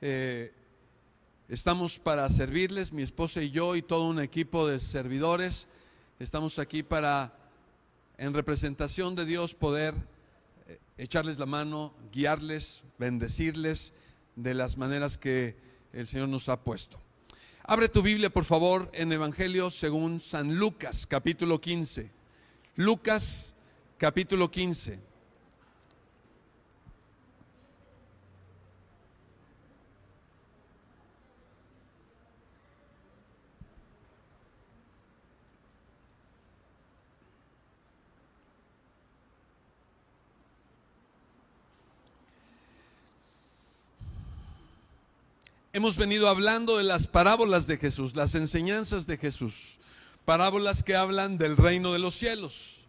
Eh, Estamos para servirles, mi esposa y yo y todo un equipo de servidores. Estamos aquí para, en representación de Dios, poder echarles la mano, guiarles, bendecirles de las maneras que el Señor nos ha puesto. Abre tu Biblia, por favor, en Evangelio según San Lucas, capítulo 15. Lucas, capítulo 15. Hemos venido hablando de las parábolas de Jesús, las enseñanzas de Jesús, parábolas que hablan del reino de los cielos.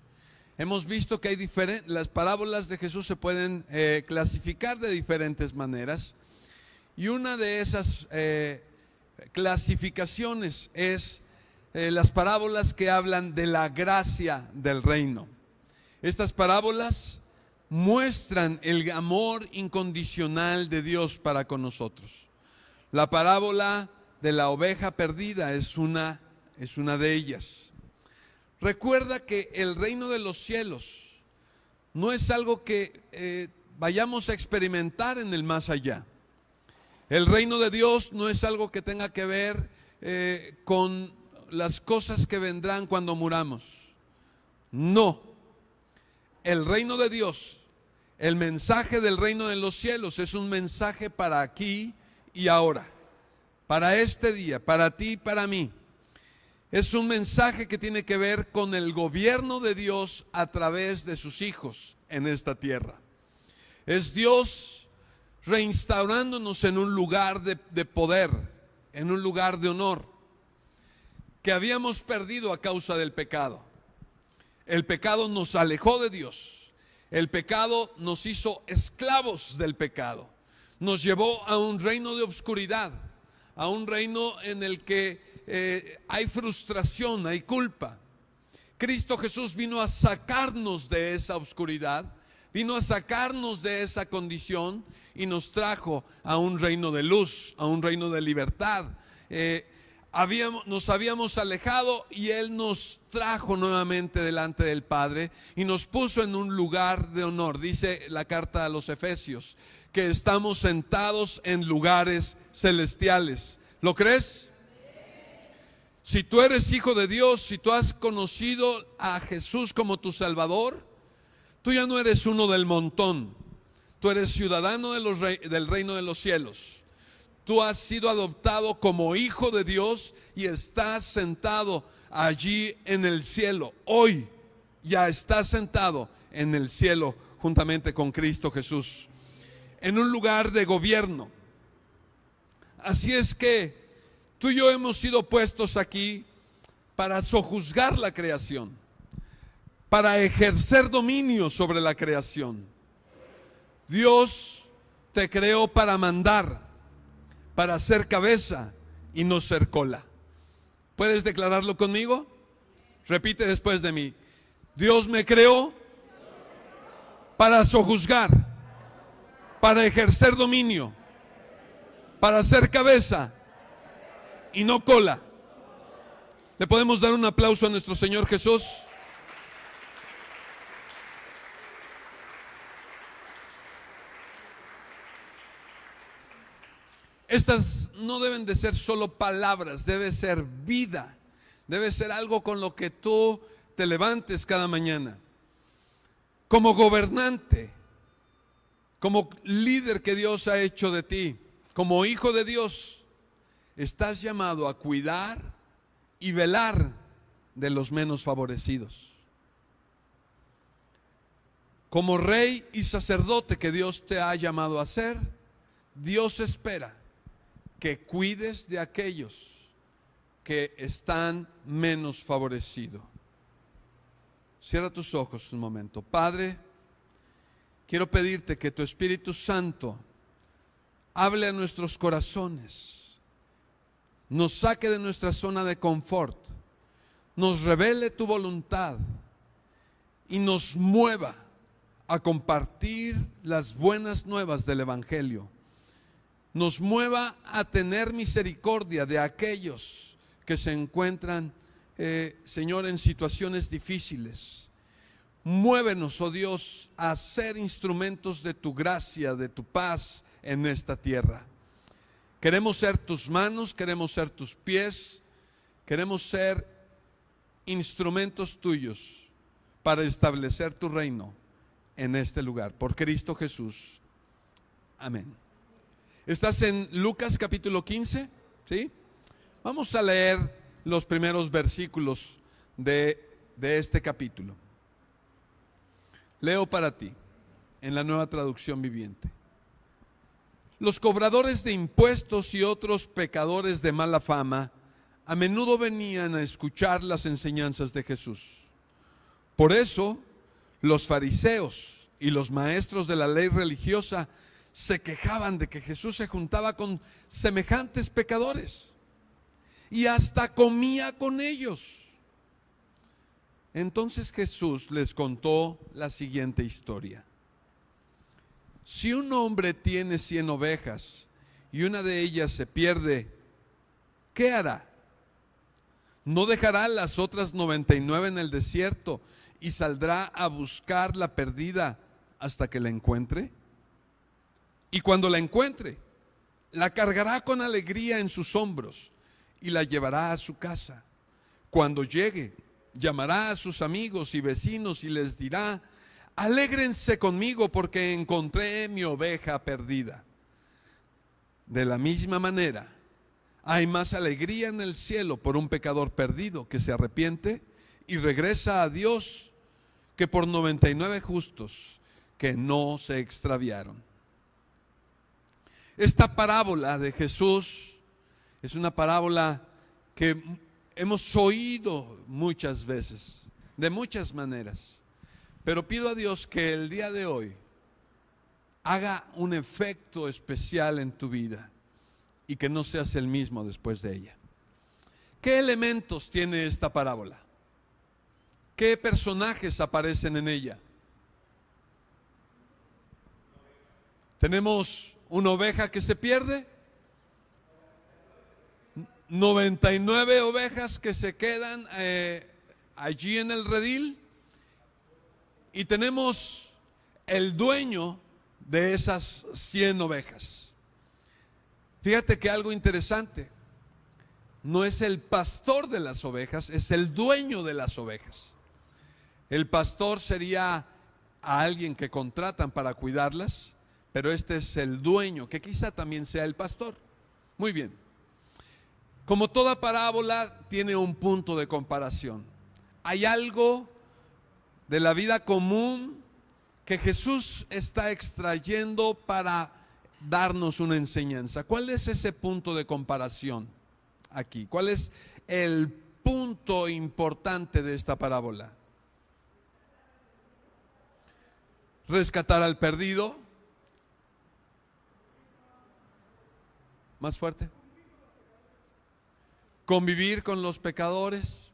Hemos visto que hay las parábolas de Jesús se pueden clasificar de diferentes maneras, y una de esas clasificaciones es las parábolas que hablan de la gracia del reino. Estas parábolas muestran el amor incondicional de Dios para con nosotros. La parábola de la oveja perdida es una de ellas. Recuerda que el reino de los cielos no es algo que vayamos a experimentar en el más allá. El reino de Dios no es algo que tenga que ver con las cosas que vendrán cuando muramos. No. El reino de Dios, el mensaje del reino de los cielos es un mensaje para aquí y ahora, para este día, para ti y para mí. Es un mensaje que tiene que ver con el gobierno de Dios a través de sus hijos en esta tierra. Es Dios reinstaurándonos en un lugar de poder, en un lugar de honor, que habíamos perdido a causa del pecado. El pecado nos alejó de Dios. El pecado nos hizo esclavos del pecado. Nos llevó a un reino de oscuridad, a un reino en el que hay frustración, hay culpa. Cristo Jesús vino a sacarnos de esa oscuridad, vino a sacarnos de esa condición y nos trajo a un reino de luz, a un reino de libertad. Nos habíamos alejado y Él nos trajo nuevamente delante del Padre y nos puso en un lugar de honor. Dice la carta a los Efesios que estamos sentados en lugares celestiales. ¿Lo crees? Si tú eres hijo de Dios, si tú has conocido a Jesús como tu Salvador, tú ya no eres uno del montón. Tú eres ciudadano del reino de los cielos. Tú has sido adoptado como hijo de Dios y estás sentado allí en el cielo. Hoy ya estás sentado en el cielo juntamente con Cristo Jesús, en un lugar de gobierno. Así es que tú y yo hemos sido puestos aquí para sojuzgar la creación, para ejercer dominio sobre la creación. Dios te creó para mandar, para ser cabeza y no ser cola. ¿Puedes declararlo conmigo? Repite después de mí. Dios me creó para sojuzgar, para ejercer dominio, para ser cabeza y no cola. ¿Le podemos dar un aplauso a nuestro Señor Jesús? Estas no deben de ser solo palabras, debe ser vida, debe ser algo con lo que tú te levantes cada mañana. Como gobernante, como líder que Dios ha hecho de ti, como hijo de Dios, estás llamado a cuidar y velar de los menos favorecidos. Como rey y sacerdote que Dios te ha llamado a ser, Dios espera que cuides de aquellos que están menos favorecidos. Cierra tus ojos un momento. Padre, quiero pedirte que tu Espíritu Santo hable a nuestros corazones, nos saque de nuestra zona de confort, nos revele tu voluntad y nos mueva a compartir las buenas nuevas del Evangelio nos mueva a tener misericordia de aquellos que se encuentran, Señor, en situaciones difíciles. Muévenos, oh Dios, a ser instrumentos de tu gracia, de tu paz en esta tierra. Queremos ser tus manos, queremos ser tus pies, queremos ser instrumentos tuyos para establecer tu reino en este lugar. Por Cristo Jesús. Amén. ¿Estás en Lucas capítulo 15? ¿Sí? Vamos a leer los primeros versículos de este capítulo. Leo para ti en la Nueva Traducción Viviente. Los cobradores de impuestos y otros pecadores de mala fama a menudo venían a escuchar las enseñanzas de Jesús. Por eso, los fariseos y los maestros de la ley religiosa se quejaban de que Jesús se juntaba con semejantes pecadores y hasta comía con ellos. Entonces Jesús les contó la siguiente historia. Si un hombre tiene 100 ovejas y una de ellas se pierde, ¿qué hará? ¿No dejará las otras 99 en el desierto y saldrá a buscar la perdida hasta que la encuentre? Y cuando la encuentre, la cargará con alegría en sus hombros y la llevará a su casa. Cuando llegue, llamará a sus amigos y vecinos y les dirá: alégrense conmigo porque encontré mi oveja perdida. De la misma manera, hay más alegría en el cielo por un pecador perdido que se arrepiente y regresa a Dios que por 99 justos que no se extraviaron. Esta parábola de Jesús es una parábola que hemos oído muchas veces, de muchas maneras. Pero pido a Dios que el día de hoy haga un efecto especial en tu vida y que no seas el mismo después de ella. ¿Qué elementos tiene esta parábola? ¿Qué personajes aparecen en ella? Tenemos una oveja que se pierde, 99 ovejas que se quedan allí en el redil, y tenemos el dueño de esas 100 ovejas. Fíjate que algo interesante, no es el pastor de las ovejas, es el dueño de las ovejas. El pastor sería a alguien que contratan para cuidarlas, pero este es el dueño, que quizá también sea el pastor. Muy bien. Como toda parábola tiene un punto de comparación. Hay algo de la vida común que Jesús está extrayendo para darnos una enseñanza. ¿Cuál es ese punto de comparación aquí? ¿Cuál es el punto importante de esta parábola? Rescatar al perdido. Más fuerte. Convivir con los pecadores.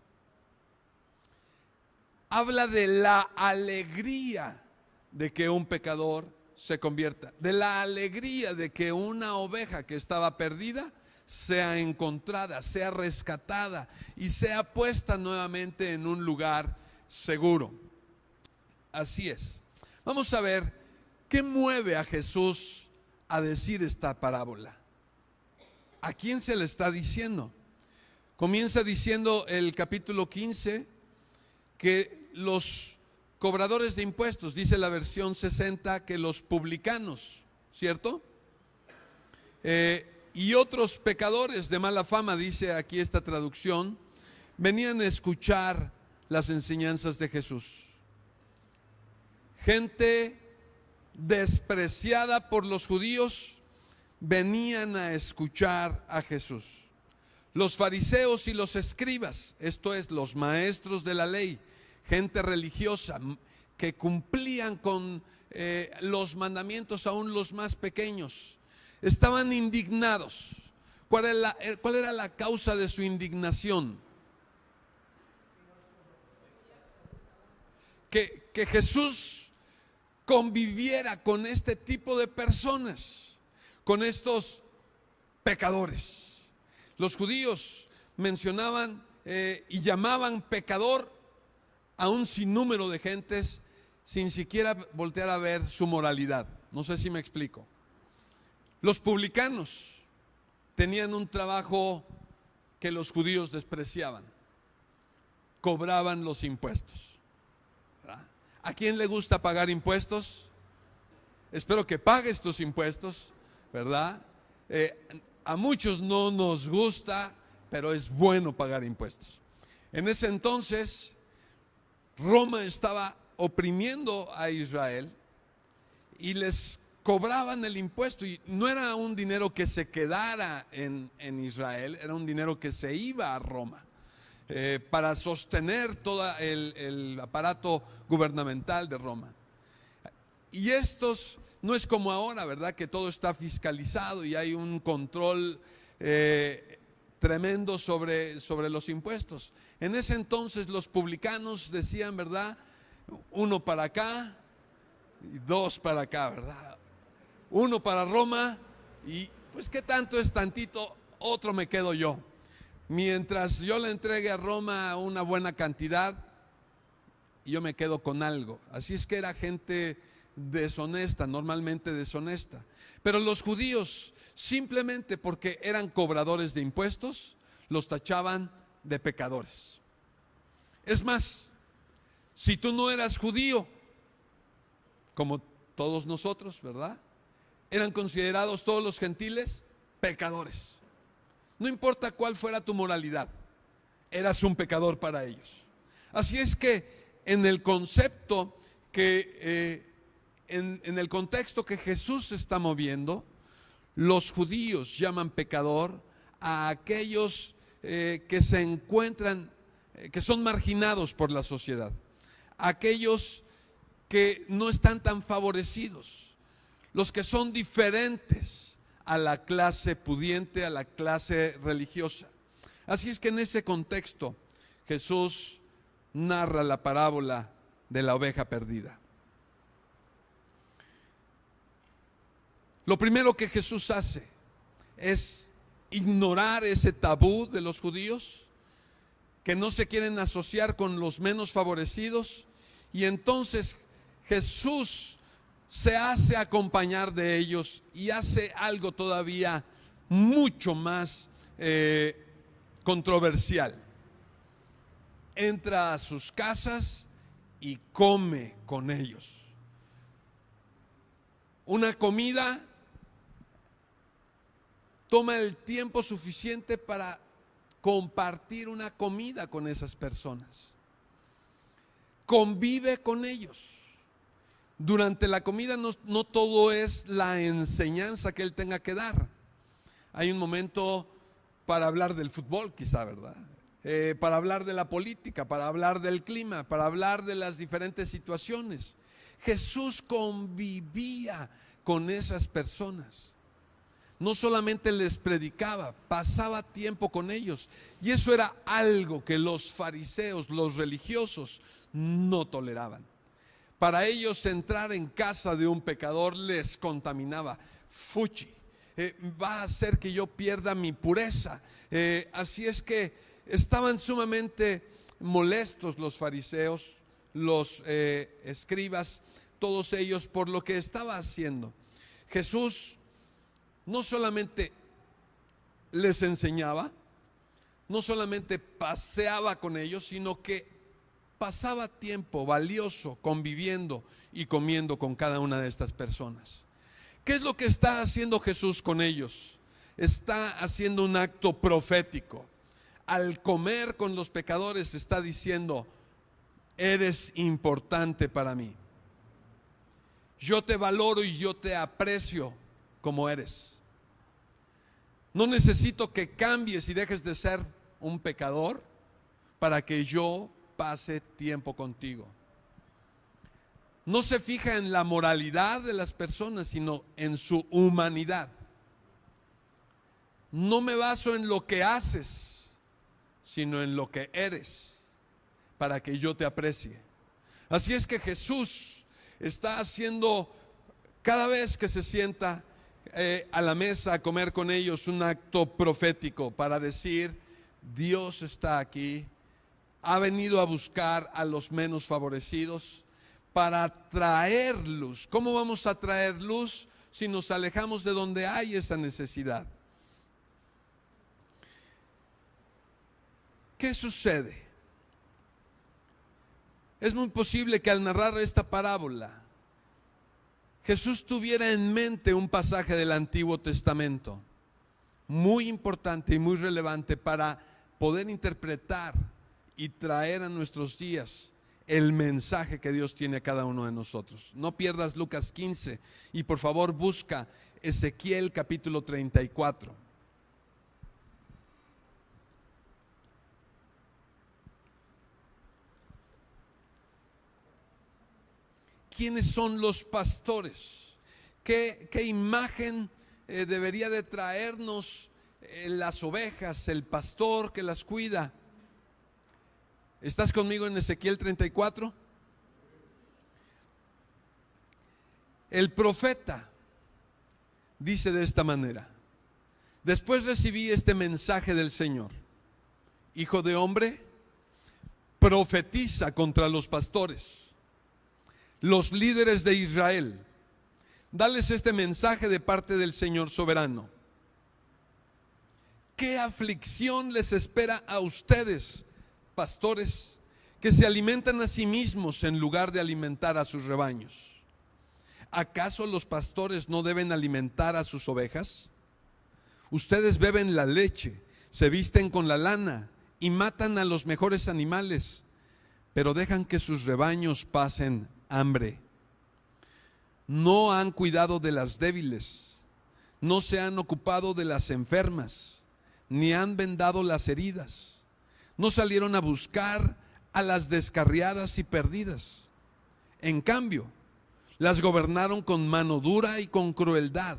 Habla de la alegría de que un pecador se convierta, de la alegría de que una oveja que estaba perdida sea encontrada, sea rescatada y sea puesta nuevamente en un lugar seguro. Así es. Vamos a ver qué mueve a Jesús a decir esta parábola. ¿A quién se le está diciendo? Comienza diciendo el capítulo 15 que los cobradores de impuestos, dice la versión 60, que los publicanos, ¿cierto? Y otros pecadores de mala fama, dice aquí esta traducción, venían a escuchar las enseñanzas de Jesús. Gente despreciada por los judíos venían a escuchar a Jesús. Los fariseos y los escribas, esto es, los maestros de la ley, gente religiosa que cumplían con los mandamientos, aún los más pequeños, estaban indignados. ¿Cuál era la causa de su indignación? Que Jesús conviviera con este tipo de personas, con estos pecadores. Los judíos mencionaban y llamaban pecador a un sinnúmero de gentes sin siquiera voltear a ver su moralidad. No sé si me explico. Los publicanos tenían un trabajo que los judíos despreciaban. Cobraban los impuestos. ¿Verdad? ¿A quién le gusta pagar impuestos? Espero que pagues tus impuestos, ¿verdad? A muchos no nos gusta, pero es bueno pagar impuestos. En ese entonces, Roma estaba oprimiendo a Israel y les cobraban el impuesto, y no era un dinero que se quedara en Israel, era un dinero que se iba a Roma para sostener todo el aparato gubernamental de Roma. Y estos, no es como ahora, ¿verdad?, que todo está fiscalizado y hay un control tremendo sobre los impuestos. En ese entonces los publicanos decían, ¿verdad?, uno para acá y dos para acá, ¿verdad? Uno para Roma y pues qué tanto es tantito, otro me quedo yo. Mientras yo le entregue a Roma una buena cantidad, yo me quedo con algo. Así es que era gente deshonesta, normalmente deshonesta. Pero los judíos, simplemente porque eran cobradores de impuestos, los tachaban de pecadores. Es más, si tú no eras judío, como todos nosotros, ¿verdad?, eran considerados todos los gentiles pecadores. No importa cuál fuera tu moralidad, eras un pecador para ellos. Así es que en el concepto que, en el contexto que Jesús se está moviendo, los judíos llaman pecador a aquellos que se encuentran, que son marginados por la sociedad, aquellos que no están tan favorecidos, los que son diferentes a la clase pudiente, a la clase religiosa. Así es que en ese contexto Jesús narra la parábola de la oveja perdida. Lo primero que Jesús hace es ignorar ese tabú de los judíos que no se quieren asociar con los menos favorecidos, y entonces Jesús se hace acompañar de ellos y hace algo todavía mucho más controversial. Entra a sus casas y come con ellos. Una comida, toma el tiempo suficiente para compartir una comida con esas personas. Convive con ellos. Durante la comida no todo es la enseñanza que él tenga que dar. Hay un momento para hablar del fútbol, quizá, ¿verdad? Para hablar de la política, para hablar del clima, para hablar de las diferentes situaciones. Jesús convivía con esas personas. No solamente les predicaba, pasaba tiempo con ellos. Y eso era algo que los fariseos, los religiosos, no toleraban. Para ellos entrar en casa de un pecador les contaminaba. Fuchi, va a hacer que yo pierda mi pureza. Así es que estaban sumamente molestos los fariseos, los escribas, todos ellos por lo que estaba haciendo. Jesús no solamente les enseñaba, no solamente paseaba con ellos, sino que pasaba tiempo valioso conviviendo y comiendo con cada una de estas personas. ¿Qué es lo que está haciendo Jesús con ellos? Está haciendo un acto profético. Al comer con los pecadores está diciendo: eres importante para mí. Yo te valoro y yo te aprecio como eres. No necesito que cambies y dejes de ser un pecador para que yo pase tiempo contigo. No se fija en la moralidad de las personas, sino en su humanidad. No me baso en lo que haces, sino en lo que eres, para que yo te aprecie. Así es que Jesús está haciendo, cada vez que se sienta, a la mesa a comer con ellos un acto profético para decir: Dios está aquí, ha venido a buscar a los menos favorecidos para traer luz. ¿Cómo vamos a traer luz si nos alejamos de donde hay esa necesidad? ¿Qué sucede? Es muy posible que al narrar esta parábola Jesús tuviera en mente un pasaje del Antiguo Testamento muy importante y muy relevante para poder interpretar y traer a nuestros días el mensaje que Dios tiene a cada uno de nosotros. No pierdas Lucas 15 y por favor busca Ezequiel capítulo 34. ¿Quiénes son los pastores? ¿Qué imagen debería de traernos las ovejas, el pastor que las cuida? ¿Estás conmigo en Ezequiel 34? El profeta dice de esta manera: después recibí este mensaje del Señor: hijo de hombre, profetiza contra los pastores, los líderes de Israel. Dales este mensaje de parte del Señor soberano. ¿Qué aflicción les espera a ustedes, pastores, que se alimentan a sí mismos en lugar de alimentar a sus rebaños? ¿Acaso los pastores no deben alimentar a sus ovejas? Ustedes beben la leche, se visten con la lana y matan a los mejores animales, pero dejan que sus rebaños pasen hambre. No han cuidado de las débiles, no se han ocupado de las enfermas, ni han vendado las heridas. No salieron a buscar a las descarriadas y perdidas. En cambio, las gobernaron con mano dura y con crueldad.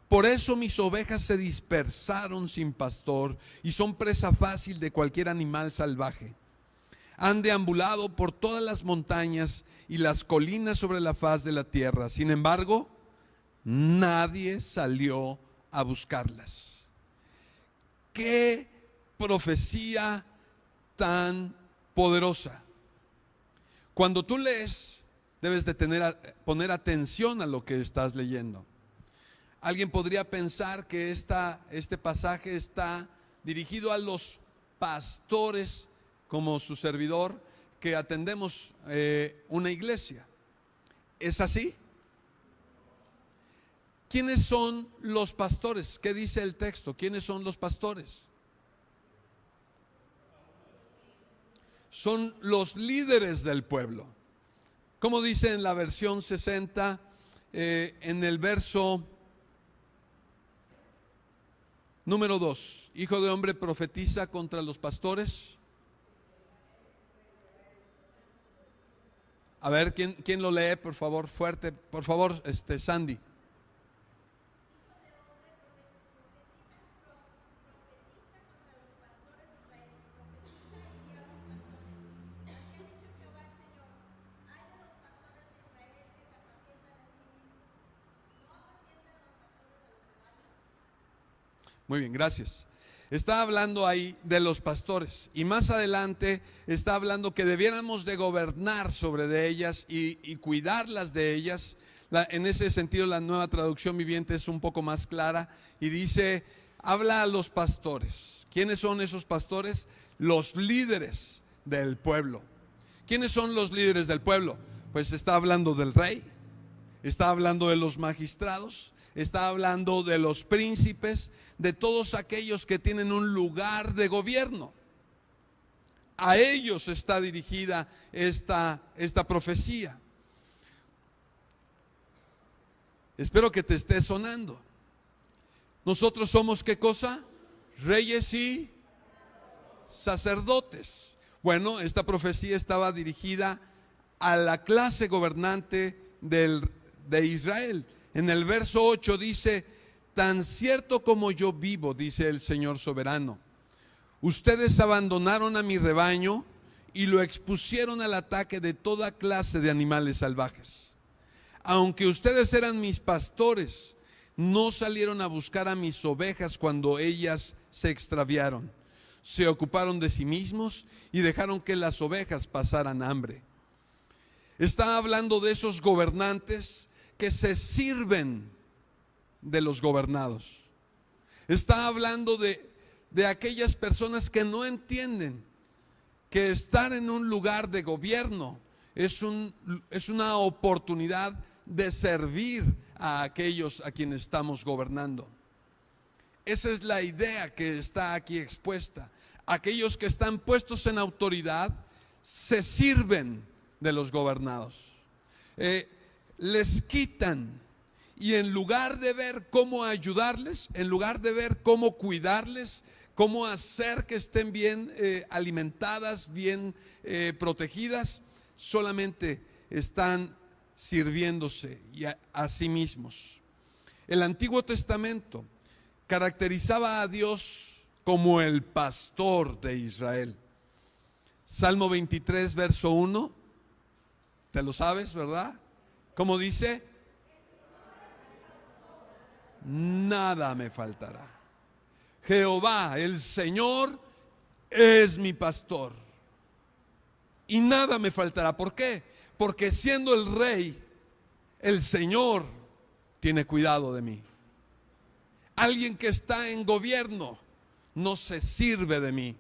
Por eso mis ovejas se dispersaron sin pastor y son presa fácil de cualquier animal salvaje. Han deambulado por todas las montañas y las colinas sobre la faz de la tierra. Sin embargo, nadie salió a buscarlas. ¡Qué profecía tan poderosa! Cuando tú lees, debes de poner atención a lo que estás leyendo. Alguien podría pensar que este pasaje está dirigido a los pastores, como su servidor, que atendemos una iglesia. ¿Es así? ¿Quiénes son los pastores? ¿Qué dice el texto? ¿Quiénes son los pastores? Son los líderes del pueblo. Como dice en la versión 60, en el verso número 2: hijo de hombre, profetiza contra los pastores. A ver, ¿quién lo lee, por favor, fuerte? Por favor, Sandy. Muy bien, gracias. Está hablando ahí de los pastores y más adelante está hablando que debiéramos de gobernar sobre de ellas y cuidarlas de ellas. En ese sentido, la Nueva Traducción Viviente es un poco más clara y dice, habla a los pastores. ¿Quiénes son esos pastores? Los líderes del pueblo. ¿Quiénes son los líderes del pueblo? Pues está hablando del rey, está hablando de los magistrados, está hablando de los príncipes, de todos aquellos que tienen un lugar de gobierno. A ellos está dirigida esta profecía. Espero que te esté sonando. Nosotros somos, ¿qué cosa? Reyes y sacerdotes. Bueno, esta profecía estaba dirigida a la clase gobernante de Israel. En el verso 8 dice, tan cierto como yo vivo, dice el Señor soberano, ustedes abandonaron a mi rebaño y lo expusieron al ataque de toda clase de animales salvajes. Aunque ustedes eran mis pastores, No salieron a buscar a mis ovejas cuando ellas se extraviaron. Se ocuparon de sí mismos y dejaron que las ovejas pasaran hambre. Está hablando de esos gobernantes que se sirven de los gobernados. Está hablando de aquellas personas que no entienden que estar en un lugar de gobierno es una oportunidad de servir a aquellos a quienes estamos gobernando. Esa es la idea que está aquí expuesta. Aquellos que están puestos en autoridad se sirven de los gobernados. Les quitan, y en lugar de ver cómo ayudarles, en lugar de ver cómo cuidarles, cómo hacer que estén bien alimentadas, bien protegidas, solamente están sirviéndose a sí mismos. El Antiguo Testamento caracterizaba a Dios como el pastor de Israel. Salmo 23, verso 1, te lo sabes, ¿verdad? ¿Cómo dice? Nada me faltará. Jehová, el Señor, es mi pastor y nada me faltará. ¿Por qué? Porque siendo el rey, el Señor tiene cuidado de mí. Alguien que está en gobierno no se sirve de mí,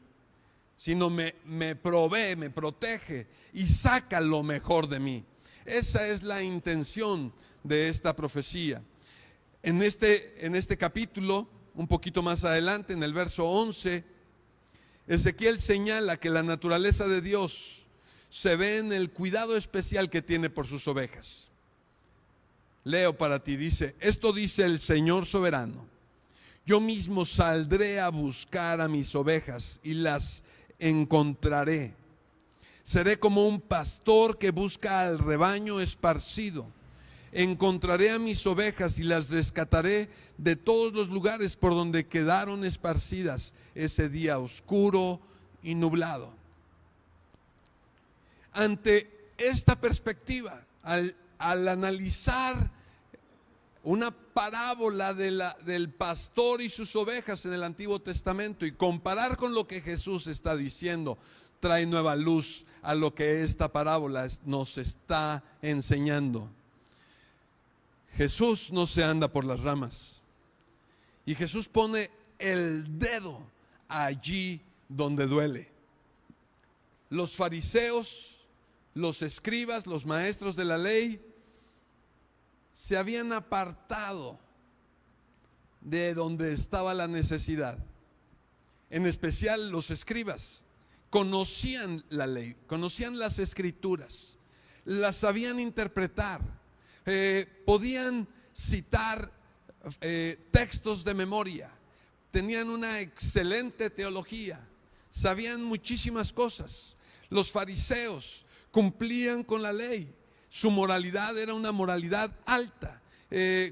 sino me provee, me protege y saca lo mejor de mí. Esa es la intención de esta profecía. En este capítulo, un poquito más adelante, en el verso 11, Ezequiel señala que la naturaleza de Dios se ve en el cuidado especial que tiene por sus ovejas. Leo para ti, dice: esto dice el Señor soberano: yo mismo saldré a buscar a mis ovejas y las encontraré. Seré como un pastor que busca al rebaño esparcido. Encontraré a mis ovejas y las rescataré de todos los lugares por donde quedaron esparcidas ese día oscuro y nublado. Ante esta perspectiva, al analizar una parábola del pastor y sus ovejas en el Antiguo Testamento y comparar con lo que Jesús está diciendo, trae nueva luz a lo que esta parábola nos está enseñando. Jesús no se anda por las ramas, y Jesús pone el dedo allí donde duele. Los fariseos, los escribas, los maestros de la ley se habían apartado de donde estaba la necesidad. En especial los escribas conocían la ley, conocían las escrituras, las sabían interpretar, podían citar textos de memoria, tenían una excelente teología, sabían muchísimas cosas. Los fariseos cumplían con la ley, su moralidad era una moralidad alta,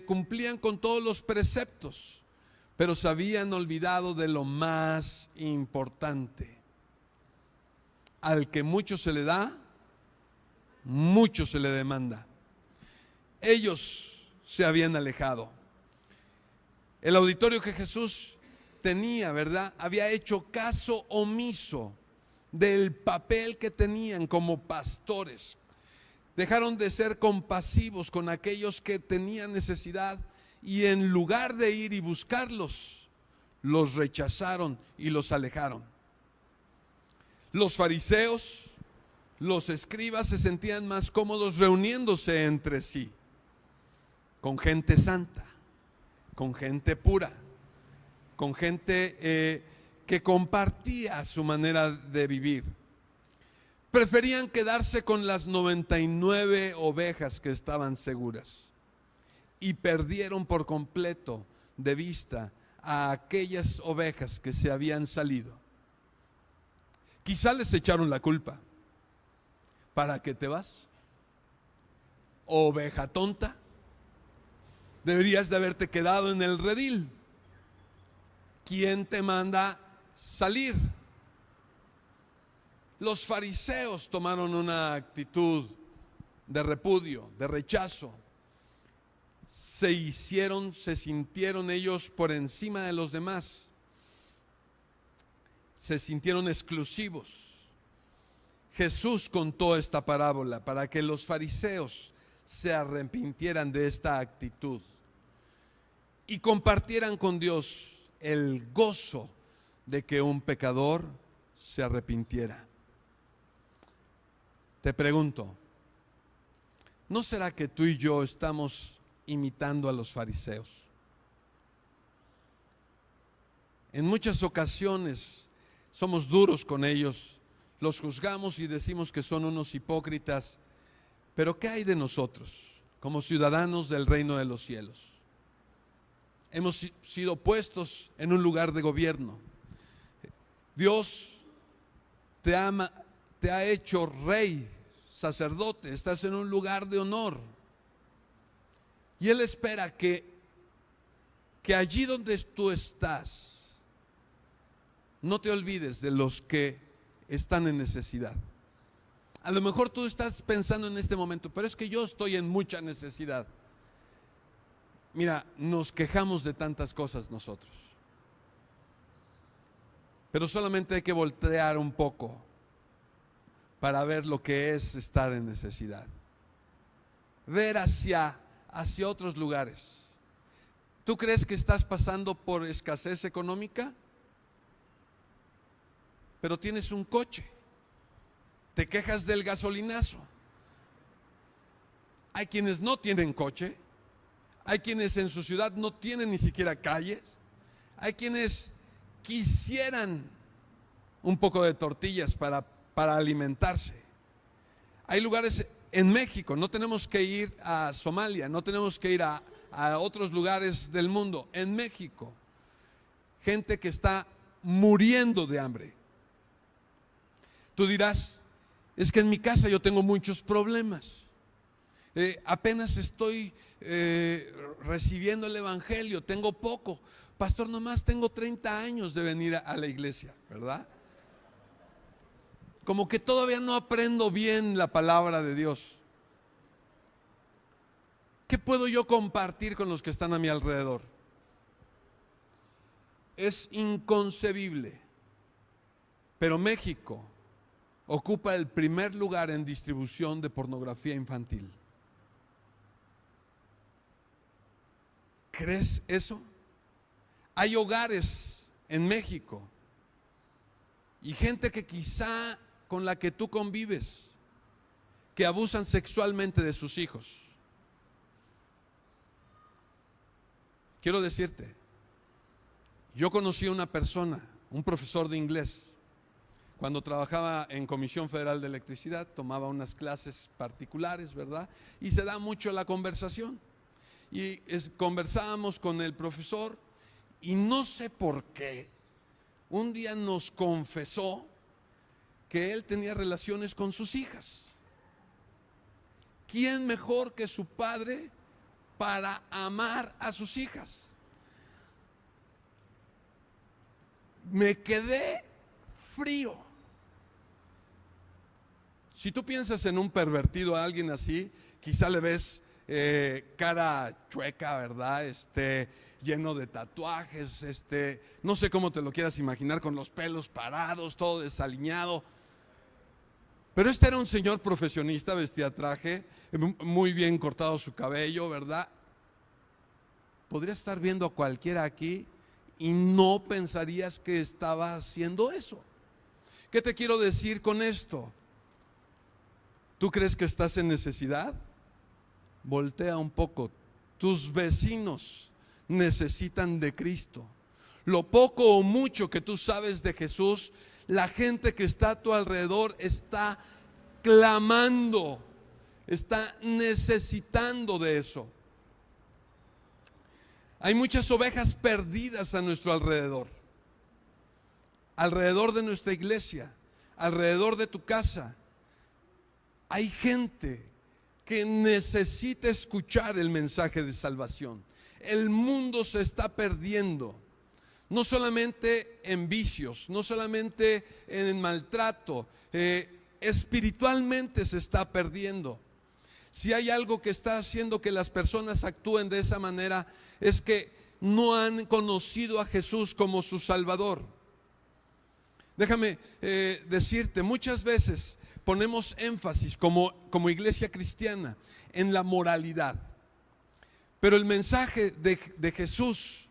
cumplían con todos los preceptos, pero se habían olvidado de lo más importante. Al que mucho se le da, mucho se le demanda. Ellos se habían alejado. El auditorio que Jesús tenía, ¿verdad?, había hecho caso omiso del papel que tenían como pastores. Dejaron de ser compasivos con aquellos que tenían necesidad y en lugar de ir y buscarlos, los rechazaron y los alejaron. Los fariseos, los escribas se sentían más cómodos reuniéndose entre sí, con gente santa, con gente pura, con gente que compartía su manera de vivir. Preferían quedarse con las 99 ovejas que estaban seguras y perdieron por completo de vista a aquellas ovejas que se habían salido. Quizá les echaron la culpa. ¿Para qué te vas? Oveja tonta. Deberías de haberte quedado en el redil. ¿Quién te manda salir? Los fariseos tomaron una actitud de repudio, de rechazo. se sintieron ellos por encima de los demás, se sintieron exclusivos. Jesús contó esta parábola para que los fariseos se arrepintieran de esta actitud y compartieran con Dios el gozo de que un pecador se arrepintiera. Te pregunto, ¿no será que tú y yo estamos imitando a los fariseos? En muchas ocasiones somos duros con ellos, los juzgamos y decimos que son unos hipócritas, pero ¿qué hay de nosotros como ciudadanos del reino de los cielos? Hemos sido puestos en un lugar de gobierno. Dios te ama, te ha hecho rey, sacerdote, estás en un lugar de honor. Y Él espera que allí donde tú estás, no te olvides de los que están en necesidad. A lo mejor tú estás pensando en este momento, pero es que yo estoy en mucha necesidad. Mira, nos quejamos de tantas cosas nosotros, pero solamente hay que voltear un poco para ver lo que es estar en necesidad. Ver hacia otros lugares. ¿Tú crees que estás pasando por escasez económica? Pero tienes un coche. Te quejas del gasolinazo. Hay quienes no tienen coche. Hay quienes en su ciudad no tienen ni siquiera calles. Hay quienes quisieran un poco de tortillas para alimentarse. Hay lugares en México, no tenemos que ir a Somalia, no tenemos que ir a otros lugares del mundo. En México, gente que está muriendo de hambre. Tú dirás, es que en mi casa yo tengo muchos problemas. Apenas estoy recibiendo el evangelio, tengo poco. Pastor, nomás tengo 30 años de venir a la iglesia, ¿verdad? Como que todavía no aprendo bien la palabra de Dios. ¿Qué puedo yo compartir con los que están a mi alrededor? Es inconcebible, pero México ocupa el primer lugar en distribución de pornografía infantil. ¿Crees eso? Hay hogares en México y gente que quizá con la que tú convives, que abusan sexualmente de sus hijos. Quiero decirte, yo conocí a una persona, un profesor de inglés, cuando trabajaba en Comisión Federal de Electricidad, tomaba unas clases particulares, ¿verdad? Y se da mucho la conversación. Y conversábamos con el profesor y no sé por qué, un día nos confesó que él tenía relaciones con sus hijas. ¿Quién mejor que su padre para amar a sus hijas? Me quedé frío. Si tú piensas en un pervertido, a alguien así, quizá le ves cara chueca, ¿verdad? Lleno de tatuajes, no sé cómo te lo quieras imaginar, con los pelos parados, todo desaliñado. Pero era un señor profesionista, vestía traje, muy bien cortado su cabello, ¿verdad? Podría estar viendo a cualquiera aquí y no pensarías que estaba haciendo eso. ¿Qué te quiero decir con esto? ¿Tú crees que estás en necesidad? Voltea un poco. Tus vecinos necesitan de Cristo. Lo poco o mucho que tú sabes de Jesús, la gente que está a tu alrededor está clamando, está necesitando de eso. Hay muchas ovejas perdidas a nuestro alrededor, alrededor de nuestra iglesia, alrededor de tu casa. Hay gente que necesita escuchar el mensaje de salvación. El mundo se está perdiendo, no solamente en vicios, no solamente en el maltrato, espiritualmente se está perdiendo. Si hay algo que está haciendo que las personas actúen de esa manera, es que no han conocido a Jesús como su Salvador. Déjame decirte, muchas veces ponemos énfasis como iglesia cristiana en la moralidad, pero el mensaje de Jesús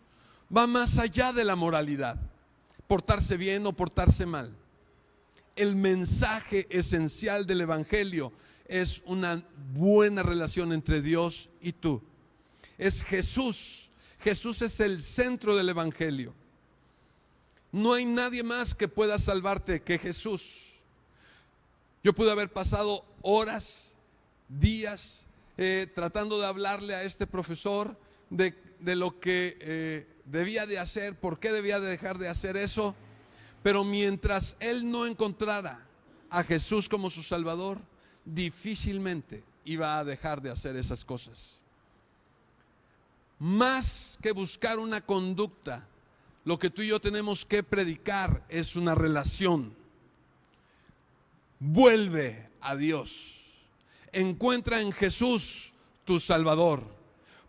va más allá de la moralidad, portarse bien o portarse mal. El mensaje esencial del Evangelio es una buena relación entre Dios y tú. Es Jesús. Jesús es el centro del Evangelio. No hay nadie más que pueda salvarte que Jesús. Yo pude haber pasado horas, días, tratando de hablarle a este profesor de lo que debía de hacer, por qué debía de dejar de hacer eso. Pero mientras él no encontrara a Jesús como su Salvador, difícilmente iba a dejar de hacer esas cosas. Más que buscar una conducta, lo que tú y yo tenemos que predicar es una relación. Vuelve a Dios. Encuentra en Jesús tu Salvador,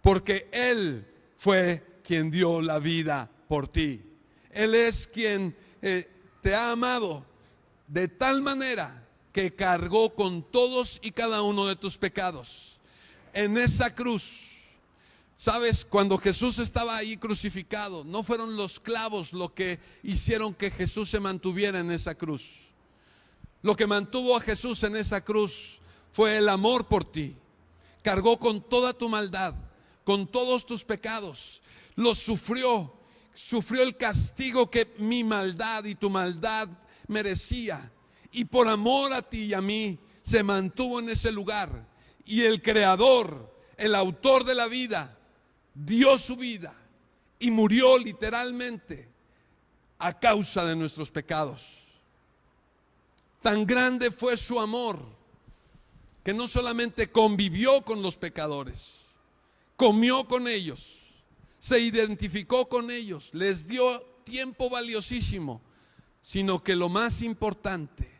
porque Él fue quien dio la vida por ti. Él es quien te ha amado de tal manera que cargó con todos y cada uno de tus pecados en esa cruz. Sabes, cuando Jesús estaba ahí crucificado, no fueron los clavos lo que hicieron que Jesús se mantuviera en esa cruz. Lo que mantuvo a Jesús en esa cruz fue el amor por ti. Cargó con toda tu maldad, con todos tus pecados. Los sufrió el castigo que mi maldad y tu maldad merecía. Y por amor a ti y a mí se mantuvo en ese lugar. Y el Creador, el autor de la vida, dio su vida y murió literalmente a causa de nuestros pecados. Tan grande fue su amor que no solamente convivió con los pecadores, comió con ellos, se identificó con ellos, les dio tiempo valiosísimo, sino que lo más importante,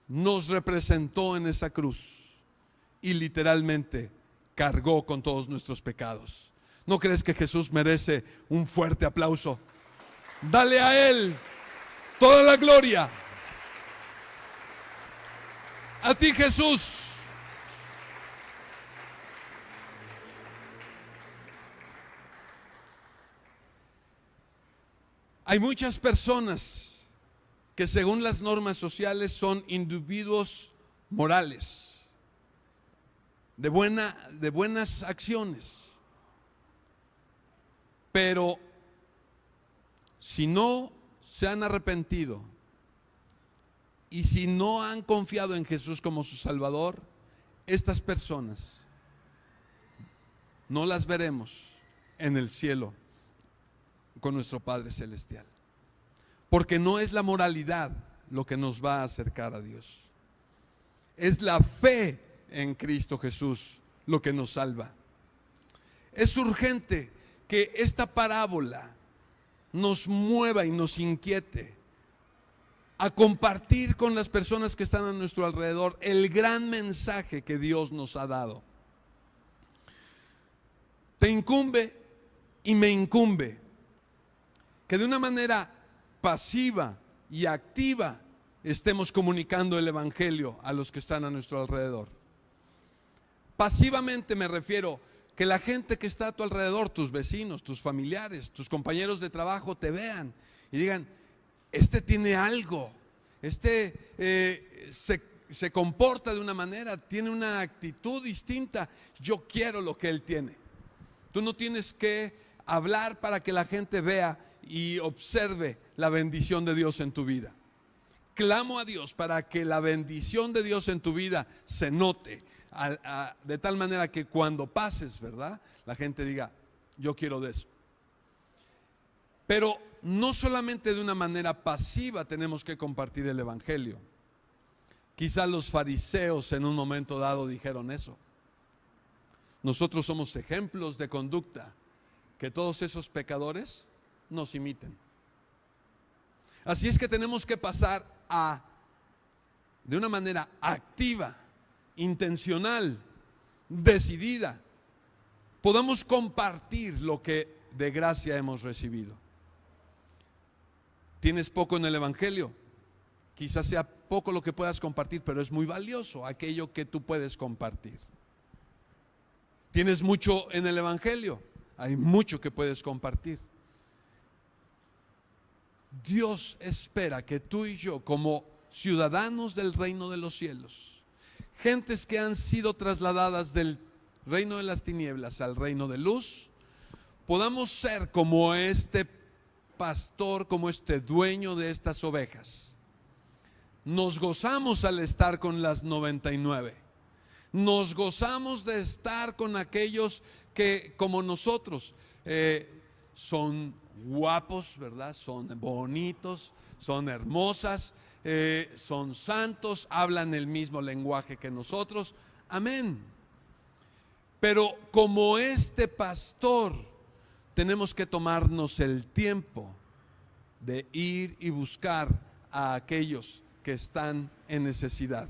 nos representó en esa cruz y literalmente cargó con todos nuestros pecados. ¿No crees que Jesús merece un fuerte aplauso? Dale a Él toda la gloria. A ti, Jesús. Hay muchas personas que según las normas sociales son individuos morales, de buenas acciones. Pero si no se han arrepentido y si no han confiado en Jesús como su Salvador, estas personas no las veremos en el cielo con nuestro Padre Celestial. Porque no es la moralidad lo que nos va a acercar a Dios. Es la fe en Cristo Jesús lo que nos salva. Es urgente que esta parábola nos mueva y nos inquiete a compartir con las personas que están a nuestro alrededor el gran mensaje que Dios nos ha dado. Te incumbe y me incumbe que de una manera pasiva y activa estemos comunicando el Evangelio a los que están a nuestro alrededor. Pasivamente me refiero que la gente que está a tu alrededor, tus vecinos, tus familiares, tus compañeros de trabajo te vean y digan: este tiene algo, se comporta de una manera, tiene una actitud distinta, yo quiero lo que él tiene. Tú no tienes que hablar para que la gente vea y observe la bendición de Dios en tu vida. Clamo a Dios para que la bendición de Dios en tu vida se note, de tal manera que cuando pases, ¿verdad?, la gente diga: yo quiero de eso. Pero no solamente de una manera pasiva tenemos que compartir el Evangelio. Quizá los fariseos en un momento dado dijeron eso. Nosotros somos ejemplos de conducta, que todos esos pecadores nos imiten. Así es que tenemos que pasar de una manera activa intencional, decidida, podamos compartir lo que de gracia hemos recibido. ¿Tienes poco en el Evangelio? Quizás sea poco lo que puedas compartir, pero es muy valioso aquello que tú puedes compartir. ¿Tienes mucho en el Evangelio? Hay mucho que puedes compartir. Dios espera que tú y yo, como ciudadanos del reino de los cielos, gentes que han sido trasladadas del reino de las tinieblas al reino de luz, podamos ser como este pastor, como este dueño de estas ovejas. Nos gozamos al estar con las 99. Nos gozamos de estar con aquellos que, como nosotros, son guapos, ¿verdad? Son bonitos, son hermosas, son santos, hablan el mismo lenguaje que nosotros. Amén. Pero como este pastor, tenemos que tomarnos el tiempo de ir y buscar a aquellos que están en necesidad.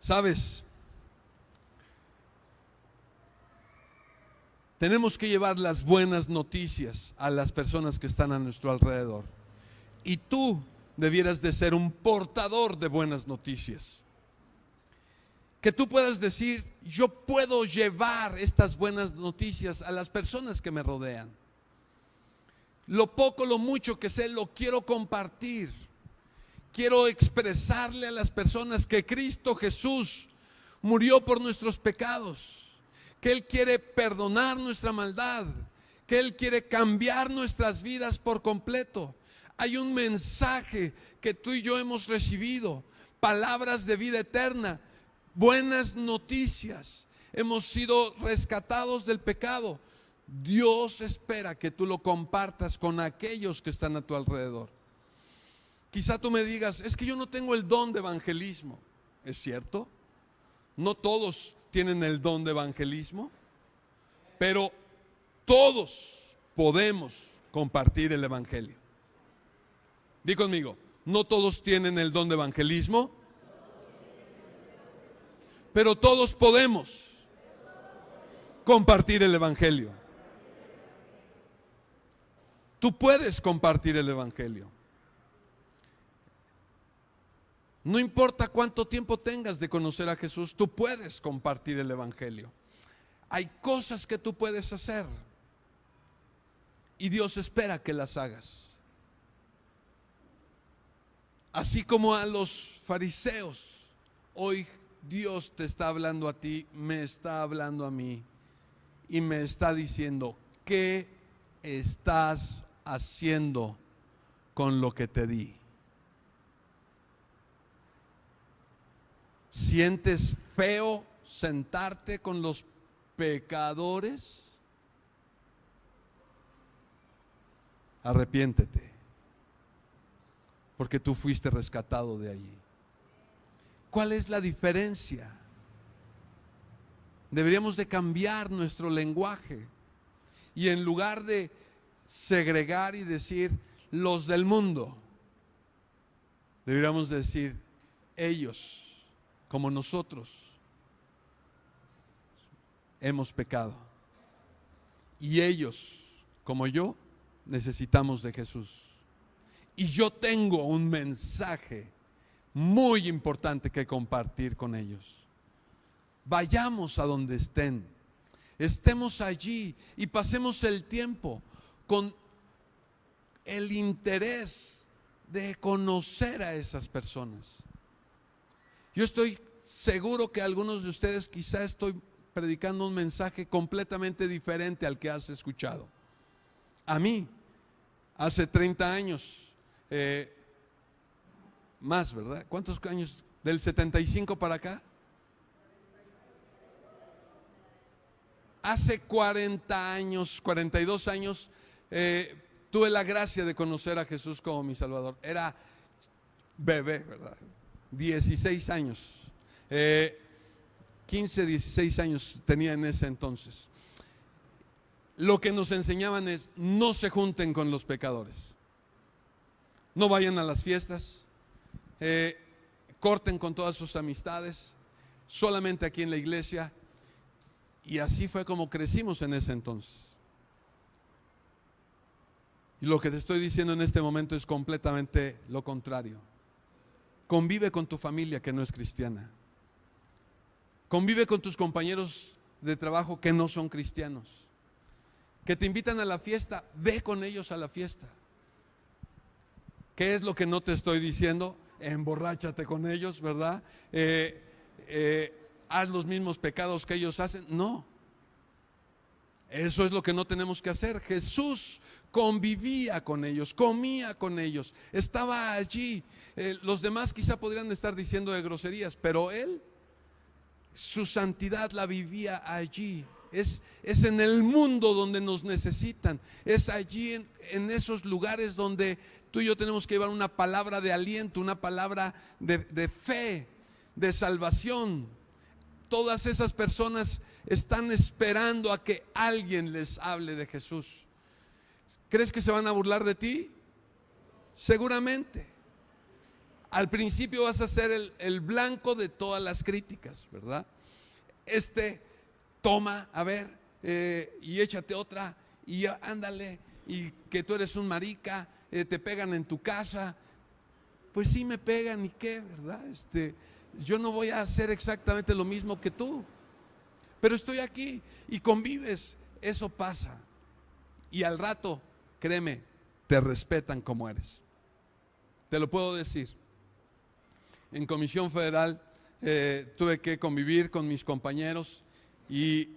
¿Sabes? Tenemos que llevar las buenas noticias a las personas que están a nuestro alrededor. Y tú debieras de ser un portador de buenas noticias. Que tú puedas decir, yo puedo llevar estas buenas noticias a las personas que me rodean. Lo poco, lo mucho que sé, lo quiero compartir. Quiero expresarle a las personas que Cristo Jesús murió por nuestros pecados, que Él quiere perdonar nuestra maldad, que Él quiere cambiar nuestras vidas por completo. Hay un mensaje que tú y yo hemos recibido, palabras de vida eterna, buenas noticias. Hemos sido rescatados del pecado. Dios espera que tú lo compartas con aquellos que están a tu alrededor. Quizá tú me digas, es que yo no tengo el don de evangelismo. ¿Es cierto? No todos tienen el don de evangelismo, pero todos podemos compartir el evangelio. Di conmigo, no todos tienen el don de evangelismo, pero todos podemos compartir el evangelio. Tú puedes compartir el evangelio. No importa cuánto tiempo tengas de conocer a Jesús, tú puedes compartir el evangelio. Hay cosas que tú puedes hacer y Dios espera que las hagas. Así como a los fariseos, hoy Dios te está hablando a ti, me está hablando a mí y me está diciendo, ¿qué estás haciendo con lo que te di? ¿Sientes feo sentarte con los pecadores? Arrepiéntete, porque tú fuiste rescatado de allí. ¿Cuál es la diferencia? Deberíamos de cambiar nuestro lenguaje y en lugar de segregar y decir los del mundo, deberíamos decir ellos, como nosotros hemos pecado y ellos, como yo, necesitamos de Jesús. Y yo tengo un mensaje muy importante que compartir con ellos. Vayamos a donde estén, estemos allí y pasemos el tiempo con el interés de conocer a esas personas. Yo estoy seguro que algunos de ustedes quizá estoy predicando un mensaje completamente diferente al que has escuchado. A mí, hace 30 años, más, ¿verdad? ¿Cuántos años? ¿Del 75 para acá? Hace 40 años, 42 años, tuve la gracia de conocer a Jesús como mi Salvador. Era bebé, ¿verdad? 16 años, 15, 16 años tenía en ese entonces. Lo que nos enseñaban es, no se junten con los pecadores, no vayan a las fiestas, corten con todas sus amistades, solamente aquí en la iglesia. Y así fue como crecimos en ese entonces. Y lo que te estoy diciendo en este momento es completamente lo contrario. Convive con tu familia que no es cristiana. Convive con tus compañeros de trabajo que no son cristianos. Que te invitan a la fiesta, ve con ellos a la fiesta. ¿Qué es lo que no te estoy diciendo? Emborráchate con ellos, ¿verdad? Haz los mismos pecados que ellos hacen. No. Eso es lo que no tenemos que hacer. Jesús convivía con ellos, comía con ellos, estaba allí. Los demás quizá podrían estar diciendo de groserías, pero Él, su santidad la vivía allí. Es en el mundo donde nos necesitan. Es allí en esos lugares donde tú y yo tenemos que llevar una palabra de aliento, una palabra de fe, de salvación. Todas esas personas están esperando a que alguien les hable de Jesús. ¿Crees que se van a burlar de ti? Seguramente. Al principio vas a ser el blanco de todas las críticas, ¿verdad? Toma, a ver, y échate otra, y ándale, y que tú eres un marica, te pegan en tu casa. Pues sí me pegan, ¿y qué, verdad? Yo no voy a hacer exactamente lo mismo que tú, pero estoy aquí y convives. Eso pasa, y al rato, créeme, te respetan como eres. Te lo puedo decir. En Comisión Federal tuve que convivir con mis compañeros y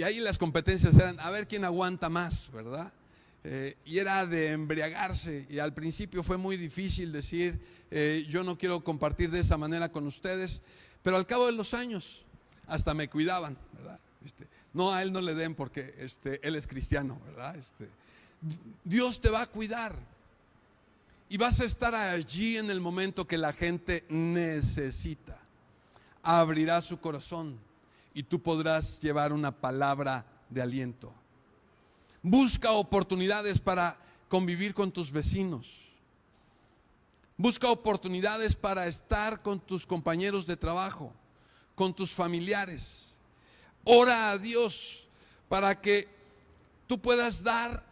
ahí las competencias eran a ver quién aguanta más, ¿verdad? Y era de embriagarse, y al principio fue muy difícil decir yo no quiero compartir de esa manera con ustedes, pero al cabo de los años hasta me cuidaban, ¿verdad? No, a él no le den porque él es cristiano, ¿verdad? Dios te va a cuidar y vas a estar allí en el momento que la gente necesita. Abrirá su corazón y tú podrás llevar una palabra de aliento. Busca oportunidades para convivir con tus vecinos. Busca oportunidades para estar con tus compañeros de trabajo, con tus familiares. Ora a Dios para que tú puedas dar